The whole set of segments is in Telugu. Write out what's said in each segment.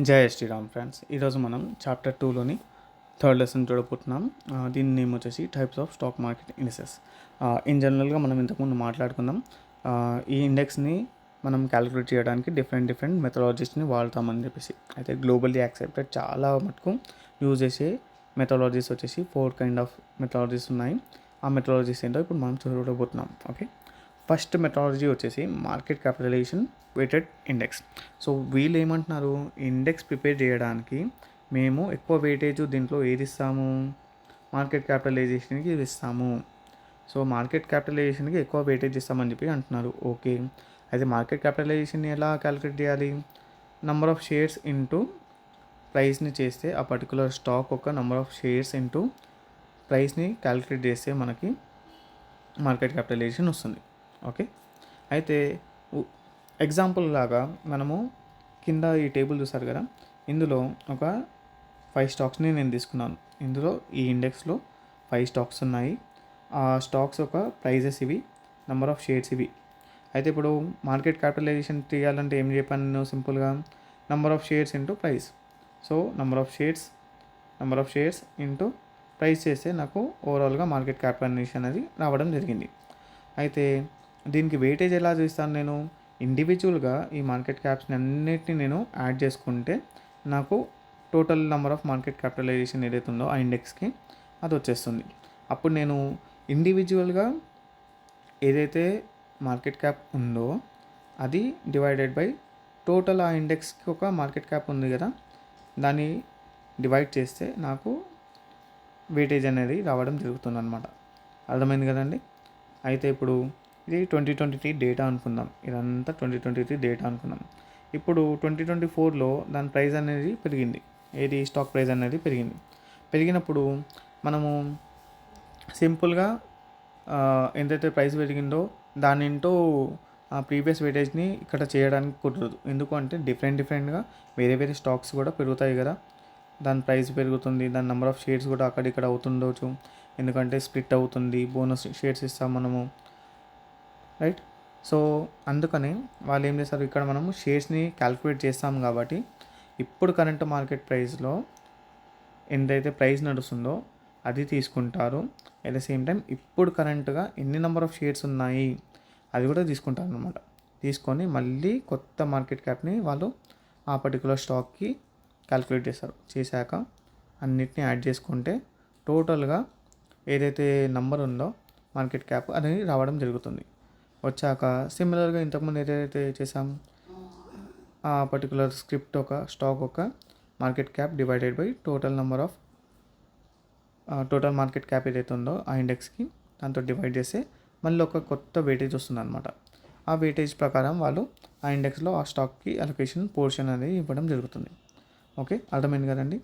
జై శ్రీరామ్ ఫ్రెండ్స్. ఈరోజు మనం చాప్టర్ 2లోని థర్డ్ లెసన్ చూడబోతున్నాం. దీని నేమ్ వచ్చేసి types of stock market indexes. In జనరల్గా మనం ఇంతకుముందు మాట్లాడుకుందాం. ఈ ఇండెక్స్ని మనం క్యాలిక్యులేట్ చేయడానికి డిఫరెంట్ మెథడాలజీస్ని వాడతామని చెప్పేసి. అయితే గ్లోబల్లీ యాక్సెప్టెడ్ చాలా మటుకు యూజ్ చేసే మెథడాలజీస్ వచ్చేసి 4 కైండ్ ఆఫ్ మెథడాలజీస్ ఉన్నాయి. ఆ మెథడాలజీస్ ఏంటో ఇప్పుడు మనం చూడబోతున్నాం. ఓకే, ఫస్ట్ మెథడాలజీ వచ్చేసి market capitalization weighted index. So వీళ్ళు ఏమంటున్నారు, ఇండెక్స్ ప్రిపేర్ చేయడానికి మేము ఎక్కువ వెయిటేజ్ దీంట్లో ఏది ఇస్తాము, మార్కెట్ క్యాపిటలైజేషన్కి ఇది ఇస్తాము. సో మార్కెట్ క్యాపిటలైజేషన్కి ఎక్కువ వెయిటేజ్ ఇస్తామని చెప్పి అంటున్నారు. ఓకే, అయితే మార్కెట్ క్యాపిటలైజేషన్ ఎలా క్యాలిక్యులేట్ చేయాలి? నంబర్ ఆఫ్ షేర్స్ ఇంటూ ప్రైస్ని చేస్తే, ఆ పర్టికులర్ స్టాక్ ఒక నంబర్ ఆఫ్ షేర్స్ ఇంటూ ప్రైస్ని క్యాలిక్యులేట్ చేస్తే మనకి మార్కెట్ క్యాపిటలైజేషన్ వస్తుంది. ఓకే, అయితే ఎగ్జాంపుల్ లాగా మనము కింద ఈ టేబుల్ చూసారు కదా, ఇందులో ఒక 5 స్టాక్స్ని నేను తీసుకున్నాను. ఇందులో ఈ ఇండెక్స్లో 5 స్టాక్స్ ఉన్నాయి. ఆ స్టాక్స్ ఒక ప్రైజెస్ ఇవి, నెంబర్ ఆఫ్ షేర్స్ ఇవి. అయితే ఇప్పుడు మార్కెట్ క్యాపిటలైజేషన్ తీయాలంటే ఏం చెప్పాను నేను సింపుల్గా, number of shares into price. So number of shares into price చేస్తే నాకు ఓవరాల్గా మార్కెట్ క్యాపిటలైజేషన్ అనేది రావడం జరిగింది. అయితే దీనికి వెయిటేజ్ ఎలా చేస్తాను నేను, ఇండివిజువల్గా ఈ మార్కెట్ క్యాప్స్ని అన్నిటిని నేను యాడ్ చేసుకుంటే నాకు total number of market capitalization ఏదైతే ఉందో ఆ ఇండెక్స్కి అది వచ్చేస్తుంది. అప్పుడు నేను ఇండివిజువల్గా ఏదైతే మార్కెట్ క్యాప్ ఉందో అది డివైడెడ్ బై టోటల్ ఆ ఇండెక్స్కి ఒక మార్కెట్ క్యాప్ ఉంది కదా, దాన్ని డివైడ్ చేస్తే నాకు వెయిటేజ్ అనేది రావడం జరుగుతుంది అనమాట. అర్థమైంది కదండి. అయితే ఇప్పుడు ఇది 2023 డేటా అనుకుందాం, ఇదంతా 2023 డేటా అనుకుందాం. ఇప్పుడు 2024లో దాని ప్రైస్ అనేది పెరిగింది, ఏది స్టాక్ ప్రైస్ అనేది పెరిగినప్పుడు మనము సింపుల్గా ఎంతైతే ప్రైస్ పెరిగిందో దానింటూ ఆ ప్రీవియస్ వెయిటేజ్ని ఇక్కడ చేయడానికి కుదరదు. ఎందుకు అంటే డిఫరెంట్గా వేరే స్టాక్స్ కూడా పెరుగుతాయి కదా, దాని ప్రైస్ పెరుగుతుంది, దాని నెంబర్ ఆఫ్ షేర్స్ కూడా అక్కడిక్కడ అవుతుండొచ్చు, ఎందుకంటే స్ప్లిట్ అవుతుంది, బోనస్ షేర్స్ ఇస్తాం మనము, రైట్. సో అందుకని వాళ్ళు ఏం చేస్తారు, ఇక్కడ మనము షేర్స్ని క్యాలిక్యులేట్ చేస్తాం కాబట్టి ఇప్పుడు కరెంట్ మార్కెట్ ప్రైస్లో ఎంతైతే ప్రైస్ నడుస్తుందో అది తీసుకుంటారు. అట్ ద సేమ్ టైం ఇప్పుడు కరెంట్గా ఎన్ని నెంబర్ ఆఫ్ షేర్స్ ఉన్నాయి అది కూడా తీసుకుంటారు అనమాట. తీసుకొని మళ్ళీ కొత్త మార్కెట్ క్యాప్ని వాళ్ళు ఆ పర్టికులర్ స్టాక్కి క్యాలిక్యులేట్ చేశాక అన్నిటిని యాడ్ చేసుకుంటే టోటల్గా ఏదైతే నంబర్ ఉందో మార్కెట్ క్యాప్ అది రావడం జరుగుతుంది. వచ్చాక సిమిలర్గా ఇంతకుముందు ఏదైతే చేసాం, ఆ పర్టికులర్ స్క్రిప్ట్ ఒక స్టాక్ ఒక market cap divided by total market cap ఏదైతే ఉందో ఆ ఇండెక్స్కి దాంతో డివైడ్ చేస్తే మళ్ళీ ఒక కొత్త వెయిటేజ్ వస్తుంది అనమాట. ఆ వెయిటేజ్ ప్రకారం వాళ్ళు ఆ ఇండెక్స్లో ఆ స్టాక్కి అలొకేషన్ పోర్షన్ అనేది ఇవ్వడం జరుగుతుంది. ఓకే, అర్థమైంది కదండి.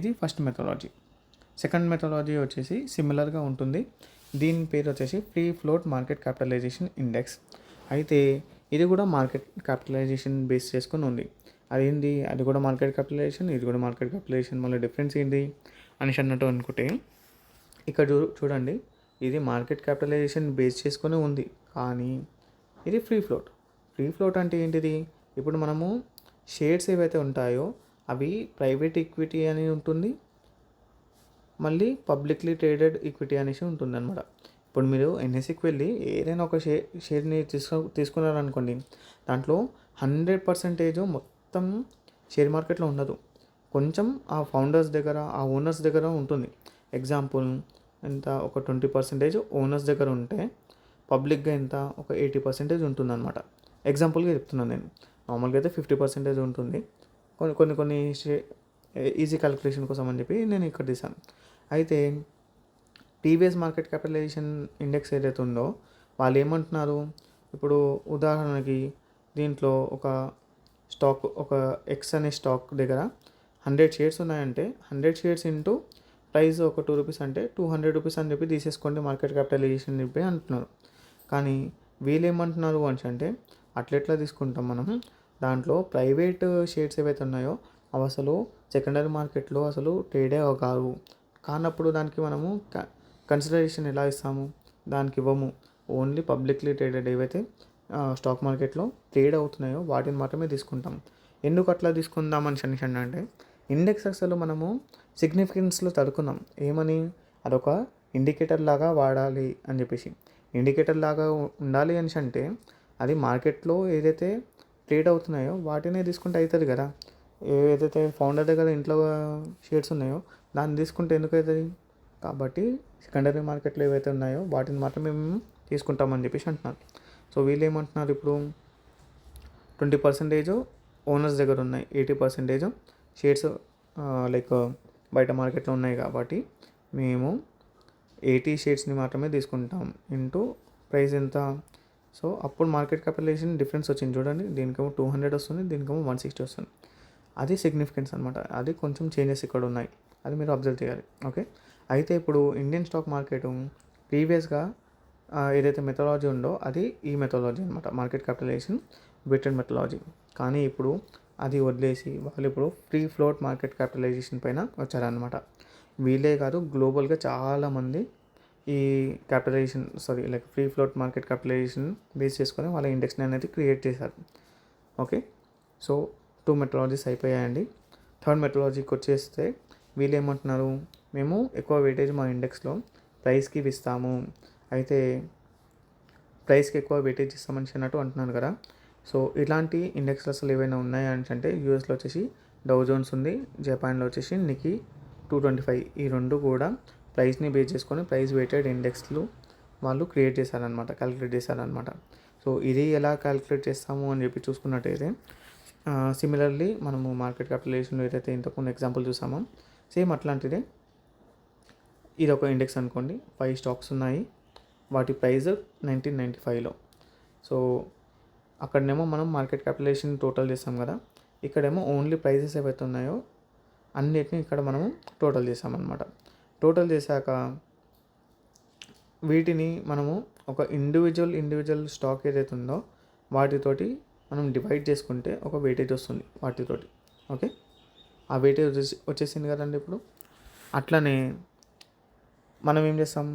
ఇది ఫస్ట్ మెథడాలజీ. సెకండ్ మెథడాలజీ వచ్చేసి సిమిలర్గా ఉంటుంది. దీని పేరు వచ్చేసి free float market capitalization index. అయితే ఇది కూడా మార్కెట్ క్యాపిటలైజేషన్ బేస్ చేసుకొని ఉంది. అదేంటి, అది కూడా మార్కెట్ క్యాపిటలైజేషన్, ఇది కూడా మార్కెట్ క్యాపిటలైజేషన్, మళ్ళీ డిఫరెన్స్ ఏంటి అనేసి అన్నట్టు అనుకుంటే ఇక్కడ చూడండి, ఇది మార్కెట్ క్యాపిటలైజేషన్ బేస్ చేసుకొని ఉంది, కానీ ఇది ఫ్రీ ఫ్లోట్ అంటే ఏంటిది, ఇప్పుడు మనము షేర్స్ ఏవైతే ఉంటాయో అవి ప్రైవేట్ ఈక్విటీ అని ఉంటుంది, మళ్ళీ పబ్లిక్లీ ట్రేడెడ్ ఈక్విటీ అనేసి ఉంటుంది అనమాట. ఇప్పుడు మీరు ఎన్ఎస్సికి వెళ్ళి ఏదైనా ఒక షేర్ని తీసుకున్నారనుకోండి, దాంట్లో 100% మొత్తం షేర్ మార్కెట్లో ఉండదు, కొంచెం ఆ ఫౌండర్స్ దగ్గర ఆ ఓనర్స్ దగ్గర ఉంటుంది. ఎగ్జాంపుల్ ఎంత, ఒక 20% ఓనర్స్ దగ్గర ఉంటే పబ్లిక్గా ఎంత, ఒక 80% ఉంటుందన్నమాట. ఎగ్జాంపుల్గా చెప్తున్నాను నేను. నార్మల్గా అయితే 50% ఉంటుంది. కొన్ని ఈజీ క్యాలిక్యులేషన్ కోసం అని చెప్పి నేను ఇక్కడ తీసాను. అయితే ప్రీవియస్ మార్కెట్ క్యాపిటలైజేషన్ ఇండెక్స్ ఏదైతే ఉందో వాళ్ళు ఏమంటున్నారు, ఇప్పుడు ఉదాహరణకి దీంట్లో ఒక స్టాక్ ఒక ఎక్స్ అనే స్టాక్ దగ్గర 100 షేర్స్ ఉన్నాయంటే 100 షేర్స్ ఇంటూ ప్రైస్ ఒక ₹2 అంటే ₹200 అని చెప్పి తీసేసుకోండి మార్కెట్ క్యాపిటలైజేషన్ చెప్పి అంటున్నారు. కానీ వీళ్ళు ఏమంటున్నారు అంటే అట్లెట్లా తీసుకుంటాం మనం, దాంట్లో ప్రైవేట్ షేర్స్ ఏవైతే ఉన్నాయో అవి అసలు సెకండరీ మార్కెట్లో అసలు ట్రేడే కానప్పుడు దానికి మనము కన్సిడరేషన్ ఎలా ఇస్తాము, దానికి ఇవ్వము. ఓన్లీ పబ్లిక్లీ ట్రేడెడ్ ఏవైతే స్టాక్ మార్కెట్లో ట్రేడ్ అవుతున్నాయో వాటిని మాత్రమే తీసుకుంటాం. ఎందుకు అట్లా తీసుకుందాం అని అంటే ఇండెక్స్ అసలు మనము సిగ్నిఫికెన్స్లో చదువుకున్నాం ఏమని, అదొక ఇండికేటర్ లాగా వాడాలి అని చెప్పేసి. ఇండికేటర్ లాగా ఉండాలి అని అంటే అది మార్కెట్లో ఏదైతే ట్రేడ్ అవుతున్నాయో వాటినే తీసుకుంటే అవుతుంది కదా. ఏదైతే ఫౌండర్ దగ్గర ఇంట్లో షేర్స్ ఉన్నాయో దాన్ని తీసుకుంటే ఎందుకు అవుతుంది. కాబట్టి సెకండరీ మార్కెట్లో ఏవైతే ఉన్నాయో వాటిని మాత్రమే మేము తీసుకుంటామని చెప్పేసి అంటున్నారు. సో వీళ్ళు ఏమంటున్నారు, ఇప్పుడు 20% ఓనర్స్ దగ్గర ఉన్నాయి, 80% షేర్స్ లైక్ బయట మార్కెట్లో ఉన్నాయి. కాబట్టి మేము 80 షేర్స్ని మాత్రమే తీసుకుంటాం ఇంటూ ప్రైస్ ఎంత. సో అప్పుడు మార్కెట్ క్యాపిటలైజేషన్ డిఫరెన్స్ వచ్చింది చూడండి, దీనికేమో 200 వస్తుంది, దీనికేమో 160 వస్తుంది. అది సిగ్నిఫికెన్స్ అనమాట. అది కొంచెం చేంజెస్ ఇక్కడ ఉన్నాయి, అది మీరు అబ్జర్వ్ చేయాలి. ఓకే, అయితే ఇప్పుడు ఇండియన్ స్టాక్ మార్కెట్ ప్రీవియస్గా ఏదైతే మెథడాలజీ ఉందో అది ఈ మెథడాలజీ అనమాట, మార్కెట్ క్యాపిటలైజేషన్ వెయిటెడ్ మెథడాలజీ. కానీ ఇప్పుడు అది వదిలేసి వాళ్ళు ఇప్పుడు ఫ్రీ ఫ్లోట్ మార్కెట్ క్యాపిటలైజేషన్ పైన వచ్చారనమాట. వీళ్ళే కాదు, గ్లోబల్గా చాలామంది ఈ like free float market capitalization base చేసుకొని వాళ్ళ ఇండెక్స్ని అనేది క్రియేట్ చేశారు. ఓకే, సో 2 మెథడాలజీస్ అయిపోయాయండి. థర్డ్ మెథడాలజీకి వచ్చేస్తే వీళ్ళు ఏమంటున్నారు, మేము ఎక్కువ వెయిటేజ్ మా ఇండెక్స్లో ప్రైస్కి ఇస్తాము. అయితే ప్రైస్కి ఎక్కువ వెయిటేజ్ ఇస్తామని అన్నట్టు అంటున్నాను కదా. సో ఇలాంటి ఇండెక్స్లు అసలు ఏవైనా ఉన్నాయా అంటే యూఎస్లో వచ్చేసి డౌ జోన్స్ ఉంది, జపాన్లో వచ్చేసి నికీ 225. ఈ రెండు కూడా ప్రైస్ని బేస్ చేసుకొని ప్రైస్ వెయిటెడ్ ఇండెక్స్లు వాళ్ళు క్రియేట్ చేశారనమాట, క్యాలిక్యులేట్ చేశారనమాట. సో ఇది ఎలా క్యాలిక్యులేట్ చేస్తాము అని చెప్పి చూసుకున్నట్టయితే సిమిలర్లీ మనము మార్కెట్ క్యాపిటలైజేషన్లో ఏదైతే ఇంతకుముందు ఎగ్జాంపుల్ చూసామో సేమ్ అట్లాంటిదే. ఇది ఒక ఇండెక్స్ అనుకోండి, 5 స్టాక్స్ ఉన్నాయి, వాటి ప్రైస్ 1995లో. సో అక్కడనేమో మనం మార్కెట్ క్యాపిటలైజేషన్ టోటల్ చేస్తాం కదా, ఇక్కడేమో ఓన్లీ ప్రైజెస్ ఏవైతే ఉన్నాయో అన్నిటిని ఇక్కడ మనము టోటల్ చేసామన్నమాట. టోటల్ చేశాక వీటిని మనము ఒక ఇండివిజువల్ స్టాక్ ఏదైతే ఉందో వాటితోటి మనం డివైడ్ చేసుకుంటే ఒక వెయిటేజ్ వస్తుంది వాటితోటి. ఓకే, ఆ వెయిటేజ్ వచ్చేసింది కదండి. ఇప్పుడు అట్లనే మనం ఏం చేస్తాం,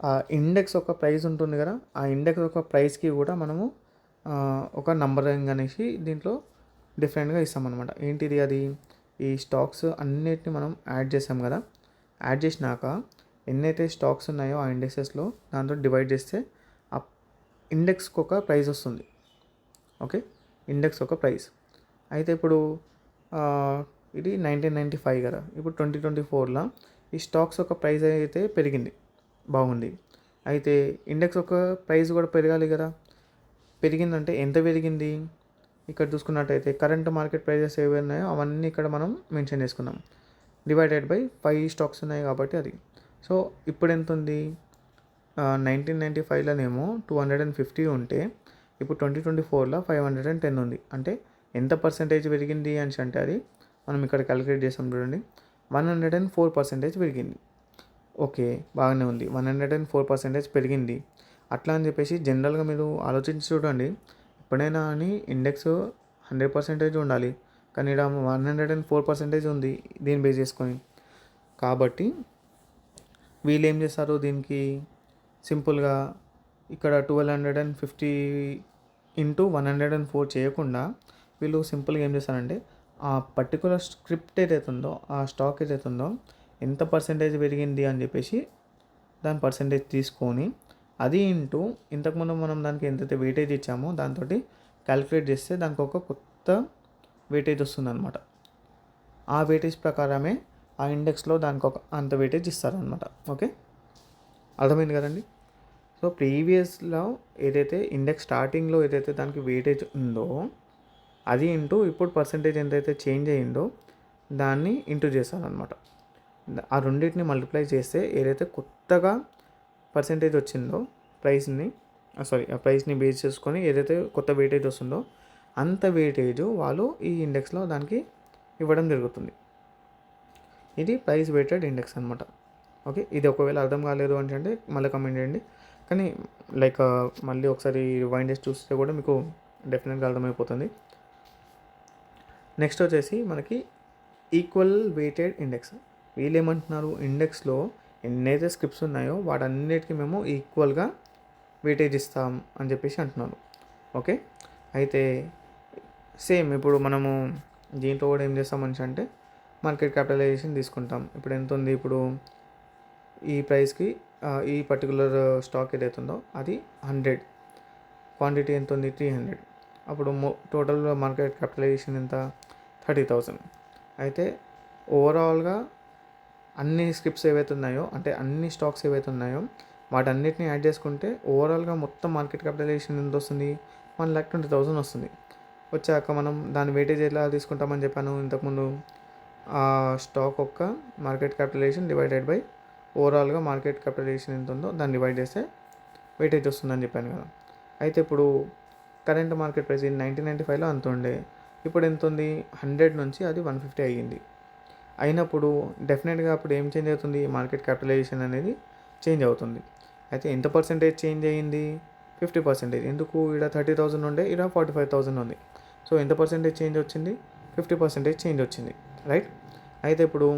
ఆ ఇండెక్స్ ఒక ప్రైస్ ఉంటుంది కదా, ఆ ఇండెక్స్ ఒక ప్రైస్కి కూడా మనము ఒక నంబరింగ్ అనేసి దీంట్లో డిఫరెంట్గా ఇస్తామన్నమాట. ఏంటిది అది, ఈ స్టాక్స్ అన్నిటిని మనం యాడ్ చేసాం కదా, యాడ్ చేసినాక ఎన్నైతే స్టాక్స్ ఉన్నాయో ఆ ఇండెక్సెస్లో దాంతో డివైడ్ చేస్తే ఆ ఇండెక్స్కి ఒక ప్రైస్ వస్తుంది. ఓకే, ఇండెక్స్ ఒక ప్రైస్. అయితే ఇప్పుడు ఇది 1995 కదా, ఇప్పుడు 2024లో ఈ స్టాక్స్ ఒక ప్రైస్ అయితే పెరిగింది, బాగుంది. అయితే ఇండెక్స్ ఒక ప్రైస్ కూడా పెరగాలి కదా. పెరిగిందంటే ఎంత పెరిగింది, ఇక్కడ చూసుకున్నట్టయితే కరెంట్ మార్కెట్ ప్రైజెస్ ఏవి ఉన్నాయో అవన్నీ ఇక్కడ మనం మెన్షన్ చేసుకున్నాం, డివైడెడ్ బై 5 స్టాక్స్ ఉన్నాయి కాబట్టి అది. సో ఇప్పుడు ఎంత ఉంది, 1995లోనేమో 250 ఉంటే ఇప్పుడు 2024లో 510 ఉంది. అంటే ఎంత పర్సెంటేజ్ పెరిగింది అని అంటే అది మనం ఇక్కడ క్యాలిక్యులేట్ చేసాం చూడండి, 104% పెరిగింది. ఓకే, బాగానే ఉంది, 104% పెరిగింది. అట్లా అని చెప్పేసి జనరల్గా మీరు ఆలోచించి చూడండి, ఎప్పుడైనా అని ఇండెక్స్ 100% ఉండాలి, కానీ ఇక్కడ 104% ఉంది దీన్ని బేస్ చేసుకొని. కాబట్టి వీళ్ళు ఏం చేస్తారు, దీనికి సింపుల్గా ఇక్కడ 1250 ఇంటూ 104 చేయకుండా వీళ్ళు సింపుల్గా ఏం చేస్తారంటే ఆ పర్టికులర్ స్క్రిప్ట్ ఏదైతే ఉందో ఆ స్టాక్ ఏదైతే ఉందో ఎంత పర్సెంటేజ్ పెరిగింది అని చెప్పేసి దాని పర్సెంటేజ్ తీసుకొని అది ఇంటూ ఇంతకుముందు మనం దానికి ఎంతైతే వెయిటేజ్ ఇచ్చామో దాంతో క్యాలిక్యులేట్ చేస్తే దానికి ఒక కొత్త వెయిటేజ్ వస్తుంది అనమాట. ఆ వెయిటేజ్ ప్రకారమే ఆ ఇండెక్స్లో దానికి ఒక అంత వెయిటేజ్ ఇస్తారనమాట. ఓకే, అర్థమైంది కదండి. సో ప్రీవియస్లో ఏదైతే ఇండెక్స్ స్టార్టింగ్లో ఏదైతే దానికి వెయిటేజ్ ఉందో అది ఇంటూ ఇప్పుడు పర్సెంటేజ్ ఎంతైతే చేంజ్ అయ్యిందో దాన్ని ఇంటూ చేస్తారనమాట. ఆ రెండింటిని మల్టిప్లై చేస్తే ఏదైతే కొత్తగా పర్సెంటేజ్ వచ్చిందో ఆ ప్రైస్ని బేస్ చేసుకొని ఏదైతే కొత్త వెయిటేజ్ వస్తుందో అంత వెయిటేజ్ వాళ్ళు ఈ ఇండెక్స్లో దానికి ఇవ్వడం జరుగుతుంది. ఇది ప్రైస్ వెయిటెడ్ ఇండెక్స్ అనమాట. ఓకే, ఇది ఒకవేళ అర్థం కాలేదు అంటే మళ్ళీ కమెంట్ చేయండి. కానీ లైక్ మళ్ళీ ఒకసారి రివైండ్ చేసి చూస్తే కూడా మీకు డెఫినెట్గా అర్థమైపోతుంది. నెక్స్ట్ వచ్చేసి మనకి ఈక్వల్ వెయిటెడ్ ఇండెక్స్. వీళ్ళు ఏమంటున్నారు, ఇండెక్స్లో ఎన్నైతే స్క్రిప్ట్స్ ఉన్నాయో వాటన్నిటికీ మేము ఈక్వల్గా వెయిటేజ్ ఇస్తాం అని చెప్పేసి అంటున్నారు. ఓకే, అయితే సేమ్ ఇప్పుడు మనము దీంట్లో కూడా ఏం చేస్తాం మనిషి అంటే మార్కెట్ క్యాపిటలైజేషన్ తీసుకుంటాం. ఇప్పుడు ఎంత ఉంది, ఇప్పుడు ఈ ప్రైస్కి ఈ పర్టికులర్ స్టాక్ ఏదైతే ఉందో అది 100, క్వాంటిటీ ఎంత ఉంది 300. అప్పుడు టోటల్ మార్కెట్ క్యాపిటలైజేషన్ ఎంత 30,000. అయితే ఓవరాల్గా అన్ని స్క్రిప్ట్స్ ఏవైతే ఉన్నాయో, అంటే అన్ని స్టాక్స్ ఏవైతే ఉన్నాయో వాటన్నిటిని యాడ్ చేసుకుంటే ఓవరాల్గా మొత్తం మార్కెట్ క్యాపిటలైజేషన్ ఎంత వస్తుంది, 1,20,000 వస్తుంది. వచ్చాక మనం దాని వెయిటేజ్ ఎలా తీసుకుంటామని చెప్పాను ఇంతకుముందు, ఆ స్టాక్ యొక్క మార్కెట్ క్యాపిటలైజేషన్ డివైడెడ్ బై ఓవరాల్గా మార్కెట్ క్యాపిటలైజేషన్ ఎంత ఉందో దాన్ని డివైడ్ చేస్తే వెయిటేజ్ వస్తుందని చెప్పాను కదా. అయితే ఇప్పుడు కరెంట్ మార్కెట్ ప్రైస్ 1995లో అంత ఉండే, ఇప్పుడు ఎంత ఉంది 100 నుంచి అది 150 అయ్యింది. అయినప్పుడు డెఫినెట్గా అప్పుడు ఏం చేంజ్ అవుతుంది, మార్కెట్ క్యాపిటలైజేషన్ అనేది చేంజ్ అవుతుంది. అయితే ఎంత పర్సెంటేజ్ చేంజ్ అయ్యింది, 50%. ఎందుకు, ఇక్కడ 30,000 ఉండే ఇక్కడ 45,000 ఉంది. సో ఎంత పర్సెంటేజ్ చేంజ్ వచ్చింది, 50% చేంజ్ వచ్చింది, రైట్. అయితే ఇప్పుడు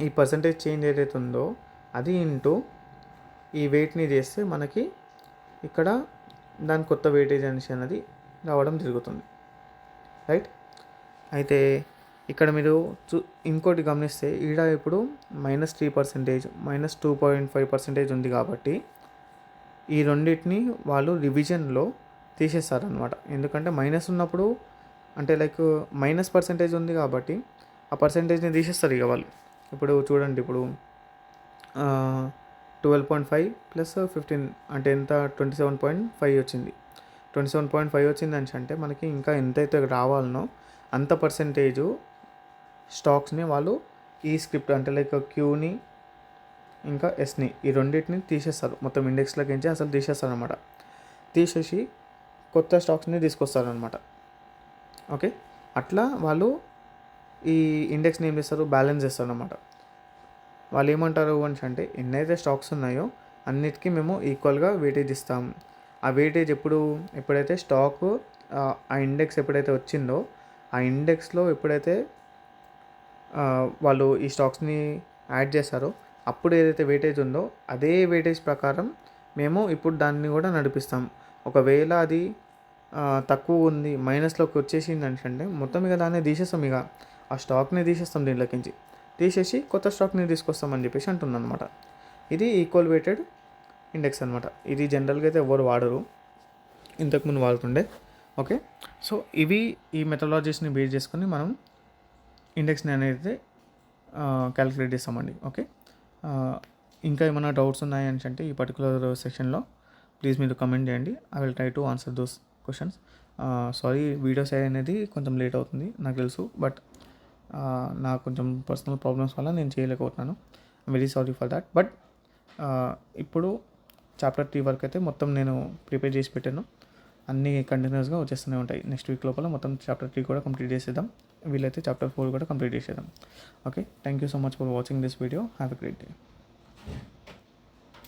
ఈ పర్సెంటేజ్ చేంజ్ ఏదైతే ఉందో అది ఇంటూ ఈ వెయిట్ని చేస్తే మనకి ఇక్కడ దాని కొత్త వెయిటేజ్ అనేది రావడం జరుగుతుంది, రైట్. అయితే ఇక్కడ మీరు ఇంకోటి గమనిస్తే ఈడ ఇప్పుడు -3%, -2.5% ఉంది కాబట్టి ఈ రెండింటిని వాళ్ళు రివిజన్లో తీసేస్తారనమాట. ఎందుకంటే మైనస్ ఉన్నప్పుడు అంటే లైక్ -% ఉంది కాబట్టి ఆ పర్సెంటేజ్ని తీసేస్తారు ఇక వాళ్ళు. ఇప్పుడు చూడండి, ఇప్పుడు 12.5 + 15 అంటే ఎంత, 27.5 వచ్చింది. 27.5 వచ్చింది అంటే మనకి ఇంకా ఎంతైతే రావాలనో అంత పర్సెంటేజు స్టాక్స్ని వాళ్ళు ఈ స్క్రిప్ట్ అంటే లైక్ క్యూని ఇంకా ఎస్ని ఈ రెండింటిని తీసేస్తారు, మొత్తం ఇండెక్స్లోకి నుంచి అసలు తీసేస్తారు అనమాట. తీసేసి కొత్త స్టాక్స్ని తీసుకొస్తారనమాట. ఓకే, అట్లా వాళ్ళు ఈ ఇండెక్స్ని ఏం చేస్తారు, బ్యాలెన్స్ చేస్తారు అనమాట. వాళ్ళు ఏమంటారు అంటే ఎన్నైతే స్టాక్స్ ఉన్నాయో అన్నిటికీ మేము ఈక్వల్గా వెయిటేజ్ ఇస్తాం. ఆ వెయిటేజ్ ఎప్పుడైతే స్టాకు ఆ ఇండెక్స్ ఎప్పుడైతే వచ్చిందో ఆ ఇండెక్స్లో ఎప్పుడైతే వాళ్ళు ఈ స్టాక్స్ని యాడ్ చేస్తారో అప్పుడు ఏదైతే వెయిటేజ్ ఉందో అదే వెయిటేజ్ ప్రకారం మేము ఇప్పుడు దాన్ని కూడా నడిపిస్తాం. ఒకవేళ అది తక్కువ ఉంది, మైనస్లోకి వచ్చేసింది అంటే మొత్తం ఇక దాన్ని తీసేస్తాం, ఇక ఆ స్టాక్ని తీసేస్తాం, దీంట్లోకించి తీసేసి కొత్త స్టాక్ని తీసుకొస్తామని చెప్పేసి అంటుందన్నమాట. ఇది ఈక్వల్ వెయిటెడ్ ఇండెక్స్ అనమాట. ఇది జనరల్గా అయితే ఎవరు వాడరు, ఇంతకుముందు వాడుతుండే. ఓకే, సో ఇవి ఈ మెథడాలజీస్ని బేస్ చేసుకొని మనం ఇండెక్స్ని అనేది క్యాలిక్యులేట్ చేస్తామండి. ఓకే, ఇంకా ఏమైనా డౌట్స్ ఉన్నాయి అంటే ఈ పర్టికులర్ సెక్షన్లో ప్లీజ్ మీరు కమెంట్ చేయండి. I will try to answer those questions. Sorry, videos అనేది కొంచెం లేట్ అవుతుంది నాకు తెలుసు, బట్ నాకు కొంచెం పర్సనల్ ప్రాబ్లమ్స్ వల్ల నేను చేయలేకపోతున్నాను. I'm very sorry for that. But ఇప్పుడు చాప్టర్ 3 వరకు అయితే మొత్తం నేను ప్రిపేర్ చేసి పెట్టాను, అన్నీ కంటిన్యూస్గా వచ్చేస్తూనే ఉంటాయి. నెక్స్ట్ వీక్ లోపల మొత్తం చాప్టర్ 3 కూడా కంప్లీట్ చేసేద్దాం, వీలైతే చాప్టర్ 4 కూడా కంప్లీట్ చేసేద్దాం. Okay, thank you so much for watching this video. Have a great day.